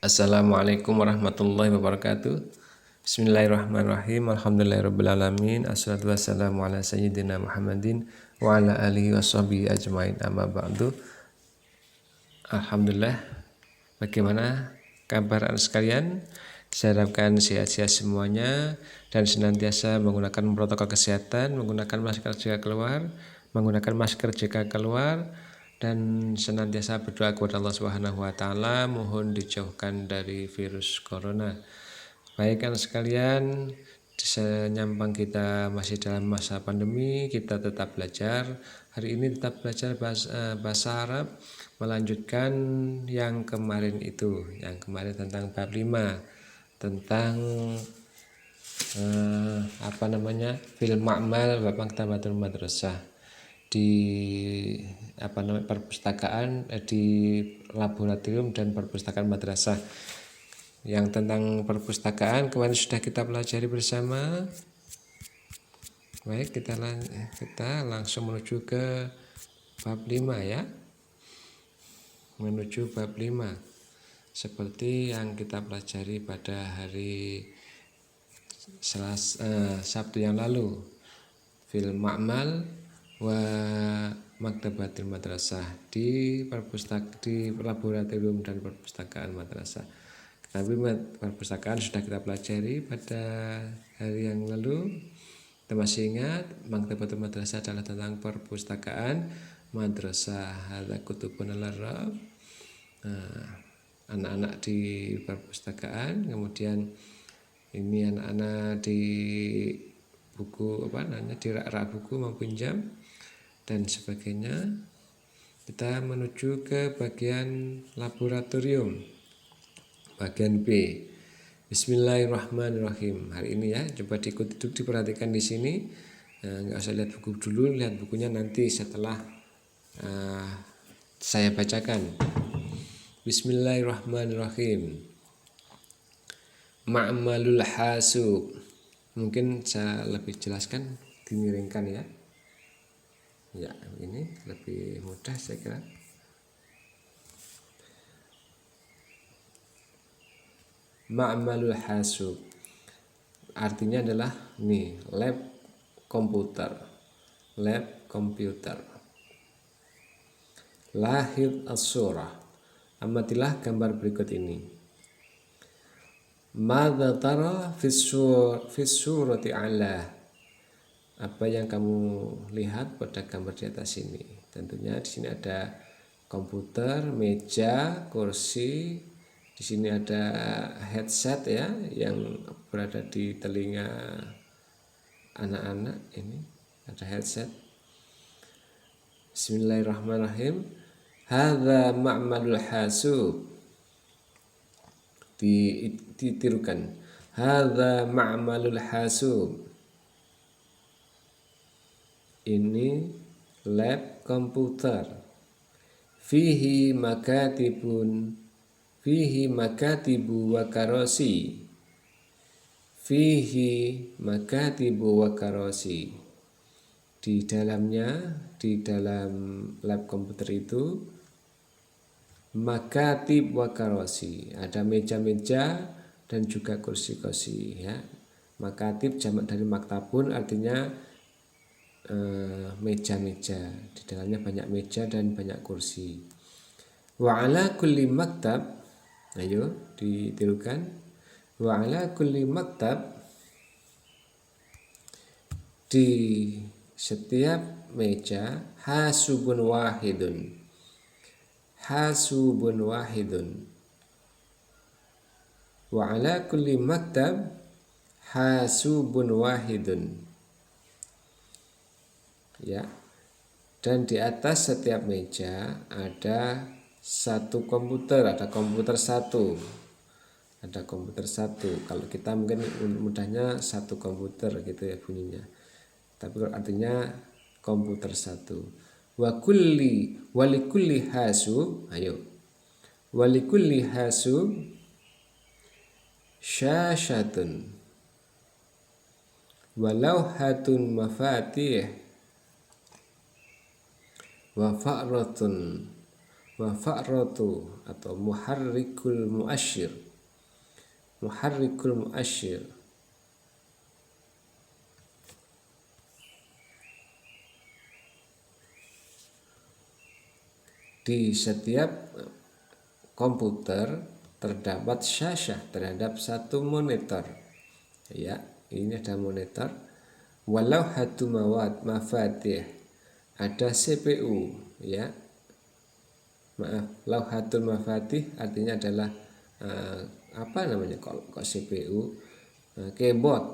Assalamualaikum warahmatullahi wabarakatuh. Bismillahirrahmanirrahim. Alhamdulillahirrabbilalamin. Assalatu wassalamu ala sayyidina Muhammadin wa ala alihi washabihi ajmain, amma ba'du. Alhamdulillah. Bagaimana kabar anda sekalian? Saya harapkan sehat-sehat semuanya dan senantiasa menggunakan protokol kesehatan, menggunakan masker jika keluar, dan senantiasa berdoa kepada Allah Subhanahu wa taala mohon dijauhkan dari virus corona. Baik kan sekalian, senyampang kita masih dalam masa pandemi, kita tetap belajar. Hari ini tetap belajar bahasa Arab, melanjutkan yang kemarin tentang bab 5, tentang fil ma'mal wa maktabatul madrasah, di perpustakaan, di laboratorium dan perpustakaan madrasah. Yang tentang perpustakaan kemarin sudah kita pelajari bersama. Baik, kita langsung menuju ke bab 5 ya. Menuju bab 5 seperti yang kita pelajari pada hari Sabtu yang lalu, fil ma'mal wa maktabatil madrasah, di laboratorium dan perpustakaan madrasah. Tapi perpustakaan sudah kita pelajari pada hari yang lalu. Kita masih ingat maktabatul madrasah adalah tentang perpustakaan madrasah, hadza kutubun al-arab, anak-anak di perpustakaan. Kemudian ini anak-anak di buku di rak-rak buku mau pinjam dan sebagainya. Kita menuju ke bagian laboratorium, bagian B. Bismillahirrahmanirrahim. Hari ini ya, coba diperhatikan di sini. Nggak usah lihat buku dulu, lihat bukunya nanti setelah saya bacakan. Bismillahirrahmanirrahim. Ma'malul hasub. Mungkin saya lebih jelaskan, dimiringkan ya. Ya, ini lebih mudah saya kira. Ma'malul hasub artinya adalah lab komputer. Lahid as-surah, amatilah gambar berikut ini. Madza tara fis surati ala, apa yang kamu lihat pada gambar di atas ini? Tentunya di sini ada komputer, meja, kursi. Di sini ada headset ya yang berada di telinga anak-anak. Ini ada headset. Bismillahirrahmanirrahim. Hadza ma'malul hasub. Ditirukan. Hadza ma'malul hasub. Ini lab komputer. Fihi makatibu wa karosi. Di dalamnya, di dalam lab komputer itu, makatib wa karosi, ada meja-meja dan juga kursi-kursi ya. Makatib jamak dari maktabun, artinya meja-meja. Di dalamnya banyak meja dan banyak kursi. Wa ala kulli maktab, ayo ditirukan. Wa ala kulli maktab, di setiap meja, hasubun wahidun. Wa ala kulli maktab hasubun wahidun. Ya. Dan di atas setiap meja ada satu komputer, ada komputer satu. Kalau kita mungkin mudahnya satu komputer gitu ya bunyinya. Tapi artinya komputer satu. Walikulli hasub, ayo. Walikulli hasub syashatun walauhatun mafatih wa fa'ratun wa fa'ratu atau muharrikul muasyir. Muharrikul muasyir di setiap komputer terdapat syashah, terhadap satu monitor. Ya, ini ada monitor. Walau hatu mafatih, ada CPU, ya. Maaf, lauhatul mafatih artinya adalah apa namanya kok CPU, keyboard.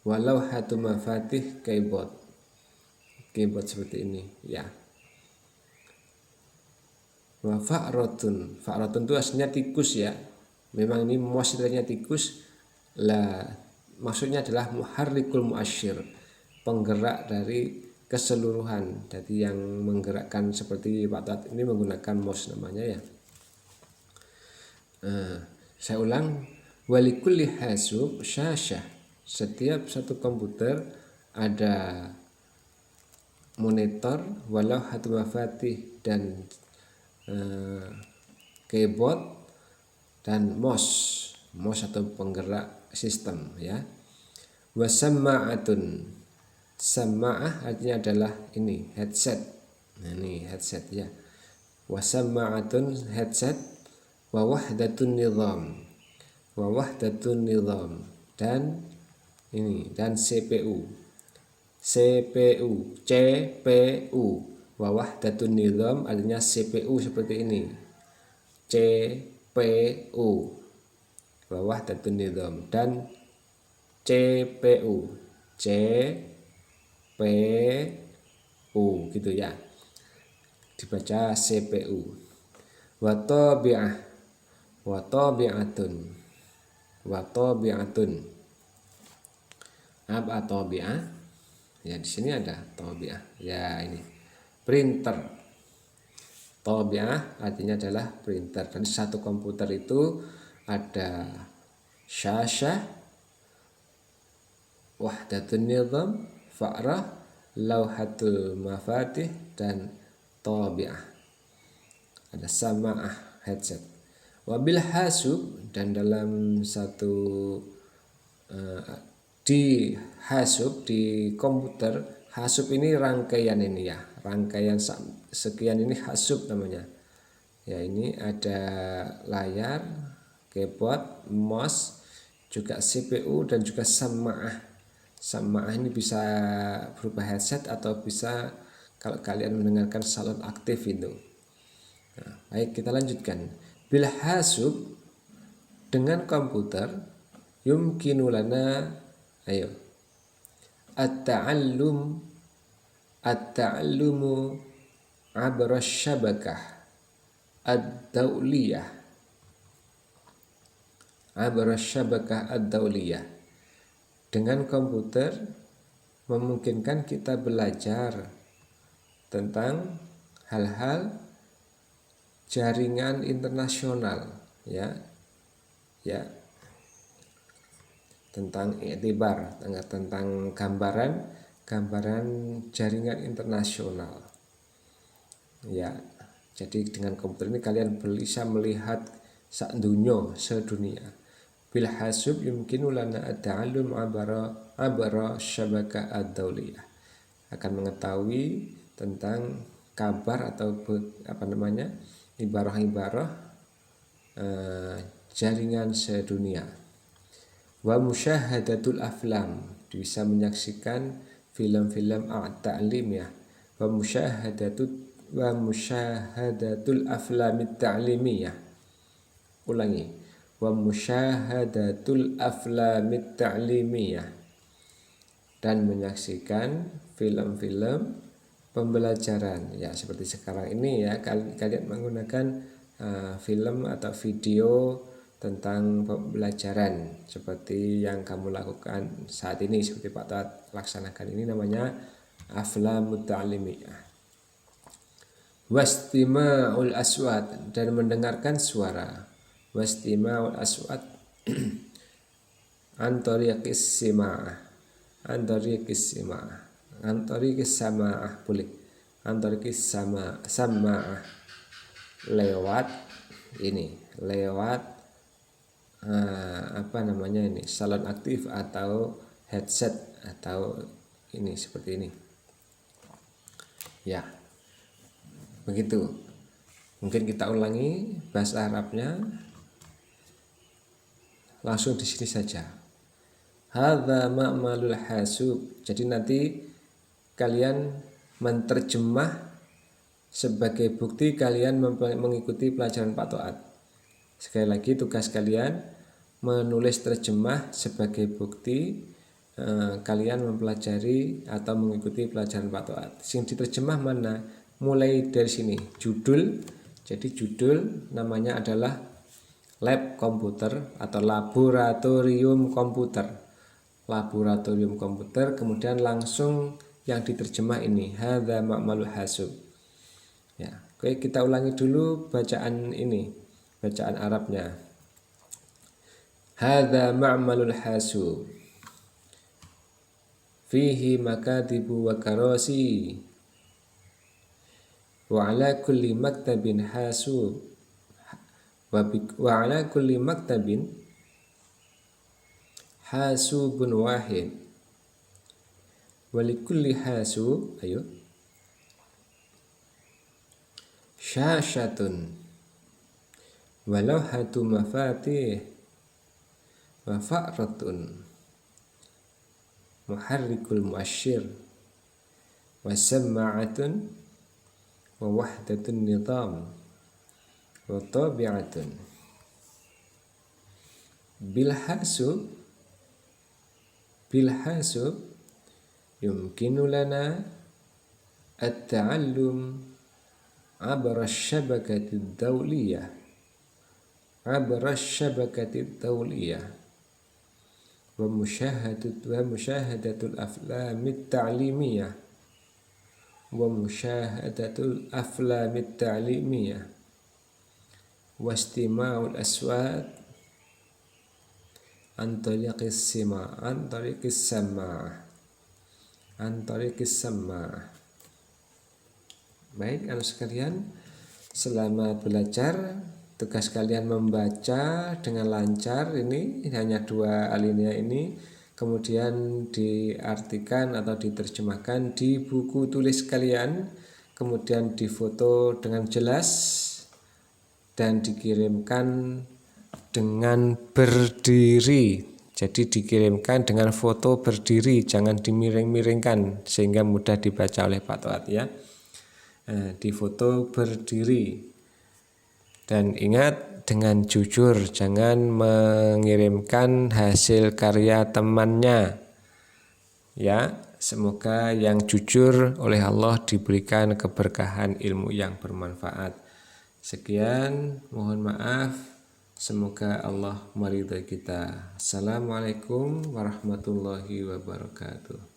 Walau hatu mafatih keyboard seperti ini, ya. Wa fa'rotun itu aslinya tikus, ya. Memang ini muasyirnya tikus lah, maksudnya adalah muharrikul muasyir, penggerak dari keseluruhan. Jadi yang menggerakkan seperti Pak Tat ini menggunakan mouse namanya, ya. Saya ulang, walikulli hasub syashah, setiap satu komputer ada monitor, walau hatu mafatih dan keyboard dan mouse atau penggerak sistem, ya. Wasamma'atun, samma'ah artinya adalah ini headset. Nah, ini headset, ya. Wasamma'atun headset, wa wahdatun nizam dan ini dan CPU wa wahdatun nizam artinya CPU seperti ini, CPU wa wahdatun nizam dan CPU gitu, ya, dibaca CPU. Wa tabi'atun apa tabi'ah, ya, di sini ada tabi'ah, ya, ini printer. Tabi'ah artinya adalah printer. Dan satu komputer itu ada syashah, wahdatun nizam, fa'rah, lauhatul mafatih dan tabi'ah. Ada sama'ah headset. Wabil hasub, dan dalam satu di hasub, di komputer, hasub ini rangkaian ini, ya, rangkaian sekian ini hasub namanya, ya. Ini ada layar, keyboard, mouse, juga CPU dan juga sama'ah ini bisa berupa headset atau bisa kalau kalian mendengarkan salon aktif itu. Nah, baik, kita lanjutkan. Bil hasub, dengan komputer, yumkinu lana, ayo, at-ta'allumu abra syabakah ad-dauliyah. Dengan komputer memungkinkan kita belajar tentang hal-hal jaringan internasional, ya, tentang i'tibar, tentang gambaran jaringan internasional, ya. Jadi dengan komputer ini kalian bisa melihat sedunia. Bil hasub yumkinu lana at-ta'allum abara syabakah ad-dauliyah, akan mengetahui tentang kabar atau ibarah jaringan sedunia. Wa musyahadatul aflam, bisa menyaksikan film-film ta'limiyah. Wa musyahadatul aflamit ta'limiyah. Ulangi, wa musyahadatul aflamit ta'limiyah, dan menyaksikan film-film pembelajaran, ya, seperti sekarang ini, ya, kalian menggunakan film atau video tentang pembelajaran seperti yang kamu lakukan saat ini, seperti Pak Tat laksanakan ini, namanya aflamut ta'limiyah. Wastima'ul aswat, dan mendengarkan suara. Wastima'ul aswat antariqis sama'ah boleh, antariqis sama'ah lewat ini, lewat salon aktif atau headset atau ini seperti ini. Ya, begitu. Mungkin kita ulangi bahasa Arabnya langsung di sini saja. Hadza ma'malul hasub. Jadi nanti kalian menterjemah sebagai bukti kalian mengikuti pelajaran Pak Toat. Sekali lagi tugas kalian menulis terjemah sebagai bukti kalian mempelajari atau mengikuti pelajaran Pak Toat. Sing diterjemah mana? Mulai dari sini, judul. Jadi judul namanya adalah lab komputer atau laboratorium komputer. Laboratorium komputer, kemudian langsung yang diterjemah ini, hadza ma'malul hasub. Ya, oke, kita ulangi dulu bacaan ini, bacaan Arabnya. Hadza ma'malul hasub. Fihi makatibu wa karasi. Wa ala kulli maktabin hasub. Wa ala kulli maktabin hasubun wahid. Wa likulli hasub, ayo. Syashatun. Wa lawhatu mafatih. Wa fa'ratun. Muharrikul muasyir. Wa samma'atun. Wa wahdatun nizam. Wa tabi'atun. Bilhasub yumkinu lana at-ta'allum abra syabakati dawliyah wa musyahadatul aflamit ta'limiyah wa istima'ul aswat an tariqis sama'ah. Baik, anak sekalian, selama belajar tugas kalian membaca dengan lancar. Ini hanya 2 alinea ini, kemudian diartikan atau diterjemahkan di buku tulis kalian, kemudian difoto dengan jelas dan dikirimkan dengan berdiri. Jadi dikirimkan dengan foto berdiri, jangan dimiring-miringkan sehingga mudah dibaca oleh Pak Toat ya. Di foto berdiri. Dan ingat, dengan jujur, jangan mengirimkan hasil karya temannya. Ya, semoga yang jujur oleh Allah diberikan keberkahan ilmu yang bermanfaat. Sekian, mohon maaf. Semoga Allah meridhai kita. Assalamualaikum warahmatullahi wabarakatuh.